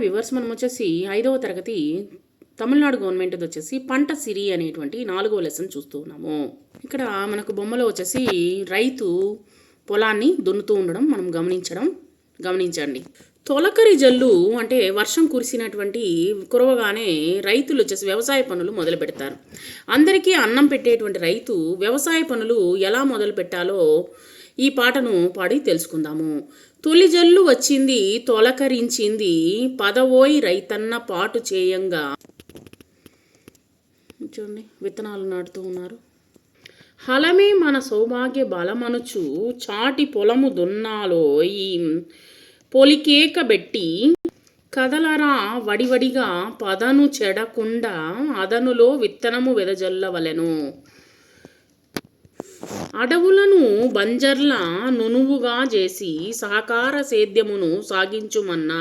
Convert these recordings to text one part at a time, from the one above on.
Viewers, మనం వచ్చేసి 5వ తరగతి తమిళనాడు గవర్నమెంట్ది వచ్చేసి పంట సిరి అనేటువంటి 4వ లెసన్ చూస్తూ ఉన్నాము. ఇక్కడ మనకు బొమ్మలో వచ్చేసి రైతు పొలాన్ని దున్నుతూ ఉండడం మనం గమనించండి. తొలకరి జల్లు అంటే వర్షం కురవగానే రైతులు వచ్చేసి వ్యవసాయ పనులు మొదలు పెడతారు. అందరికీ అన్నం పెట్టేటువంటి రైతు వ్యవసాయ పనులు ఎలా మొదలు పెట్టాలో ఈ పాటను పాడి తెలుసుకుందాము. తొలి జల్లు వచ్చింది తొలకరించింది, పదవోయి రైతన్న పాటు చేయంగా. చూడండి, విత్తనాలు నాటుతూ ఉన్నారు. హలమే మన సౌభాగ్య బలమనుచు చాటి పొలము దున్నాలోయి, పొలికేక బెట్టి కదలరా వడివడిగా పదను చెడకుండా అదనులో విత్తనము వెదజల్లవలెను. అడవులను బంజర్ల నునువుగా చేసి సహకార సేద్యమును సాగించుమన్నా.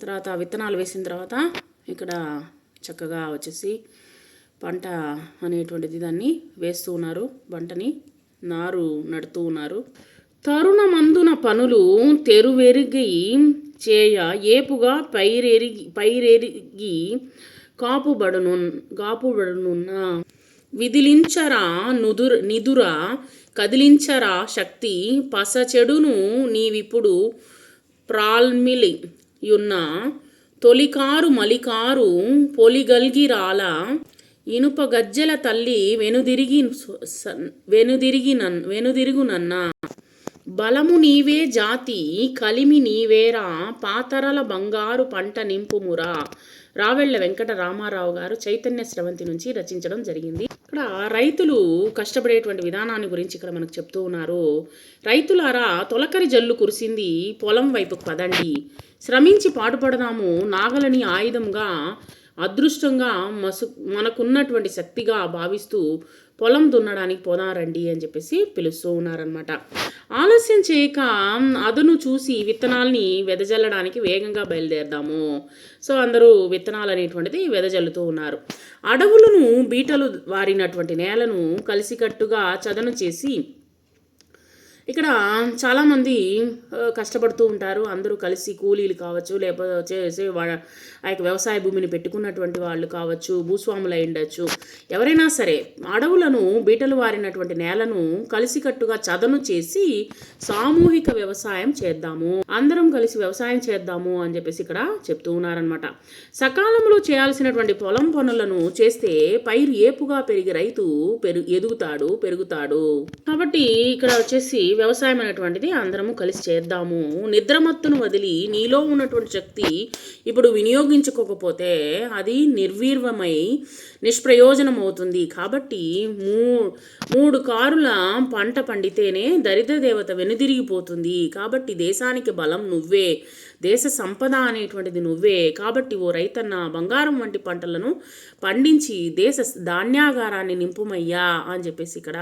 తర్వాత విత్తనాలు వేసిన తర్వాత ఇక్కడ చక్కగా వచ్చేసి పంట అనేటువంటిది దాన్ని వేస్తూ ఉన్నారు. పంటని నారు నడుతూ ఉన్నారు. తరుణమందున పనులు తెరువెరిగి చేయ ఏపుగా పైరెరిగి కాపుబడునున్న విదిలించరా నిదురా కదిలించరా శక్తి పసచెడును నీవిప్పుడు ప్రాల్మిలియున్న తొలికారు మలికారు పొలిగల్గిరాల ఇనుప గజ్జెల తల్లి వెనుదిరుగునన్న. బలము నీవే జాతి కలిమి నీవేరా పాతరల బంగారు పంట నింపుమురా. రావెళ్ళ వెంకట రామారావు గారు చైతన్య స్రవంతి నుంచి రచించడం జరిగింది. ఇక్కడ రైతులు కష్టపడేటువంటి విధానాన్ని గురించి ఇక్కడ మనకు చెప్తూ ఉన్నారు. రైతులారా, తొలకరి జల్లు కురిసింది, పొలం వైపుకు పదండి, శ్రమించి పాటుపడదాము, నాగలని ఆయుధంగా అదృష్టంగా మనకున్నటువంటి శక్తిగా భావిస్తూ పొలం దున్నడానికి పోదారండి అని చెప్పేసి పిలుస్తూ ఉన్నారనమాట. ఆలస్యం చేయక అదను చూసి విత్తనాల్ని వెదజల్లడానికి వేగంగా బయలుదేరదాము. సో అందరూ విత్తనాలు అనేటువంటిది వెదజల్లుతూ ఉన్నారు. అడవులను బీటలు వారినటువంటి నేలను కలిసికట్టుగా చదను చేసి, ఇక్కడ చాలామంది కష్టపడుతూ ఉంటారు. అందరూ కలిసి కూలీలు కావచ్చు, లేకపోతే వచ్చేసి ఆ యొక్క వ్యవసాయ భూమిని పెట్టుకున్నటువంటి వాళ్ళు కావచ్చు, భూస్వాములు అయి ఉండొచ్చు. ఎవరైనా సరే అడవులను బీటలు వారినటువంటి నేలను కలిసికట్టుగా చదను చేసి సామూహిక వ్యవసాయం చేద్దాము, అందరం కలిసి వ్యవసాయం చేద్దాము అని చెప్పేసి ఇక్కడ చెప్తూ ఉన్నారనమాట. సకాలంలో చేయాల్సినటువంటి పొలం పనులను చేస్తే పైరు ఏపుగా పెరిగి రైతు పెరుగుతాడు. కాబట్టి ఇక్కడ వచ్చేసి వ్యవసాయం అనేటువంటిది అందరము కలిసి చేద్దాము. నిద్రమత్తును వదిలి నీలో ఉన్నటువంటి శక్తి ఇప్పుడు వినియోగించుకోకపోతే అది నిర్వీర్యమై నిష్ప్రయోజనం అవుతుంది. కాబట్టి 3 కారుల పంట పండితేనే దరిద్ర దేవత వెనుదిరిగిపోతుంది. కాబట్టి దేశానికి బలం నువ్వే, దేశ సంపద అనేటువంటిది నువ్వే. కాబట్టి ఓ రైతన్న బంగారం వంటి పంటలను పండించి దేశ ధాన్యాగారాన్ని నింపుమయ్యా అని చెప్పేసి ఇక్కడ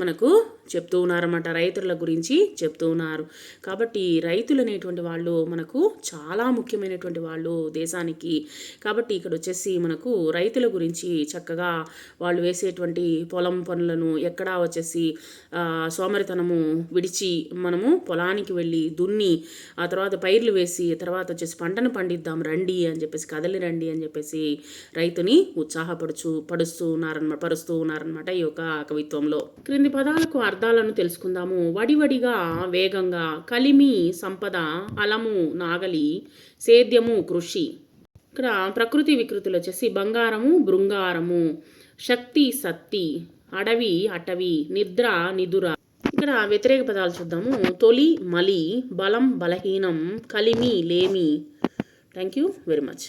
మనకు చెప్తూ ఉన్నారన్నమాట. రైతుల గురించి చెప్తూ ఉన్నారు. కాబట్టి రైతులు అనేటువంటి వాళ్ళు మనకు చాలా ముఖ్యమైనటువంటి వాళ్ళు దేశానికి. కాబట్టి ఇక్కడ వచ్చేసి మనకు రైతుల గురించి చక్కగా వాళ్ళు వేసేటువంటి పొలం పనులను ఎక్కడా వచ్చేసి సోమరితనము విడిచి మనము పొలానికి వెళ్ళి దున్ని ఆ తర్వాత పైర్లు వేసి తర్వాత వచ్చేసి పంటను పండిద్దాం రండి అని చెప్పేసి, కదలి రండి అని చెప్పేసి రైతుని పరుస్తూ ఉన్నారనమాట ఈ యొక్క కవిత్వంలో. క్రింది పదాలకు అర్థాలను తెలుసుకుందాము. వడివడిగా, వేగంగా, కలిమి సంపద, అలము నాగలి, సేద్యము కృషి. ఇక్కడ ప్రకృతి వికృతులు వచ్చేసి బంగారము బృంగారము, శక్తి సత్తి, అడవి అటవి, నిద్ర నిదుర. ఇక్కడ వ్యతిరేక పదాలు చూద్దాము. తొలి మలి, బలం బలహీనం, కలిమి లేమి. Thank you very much.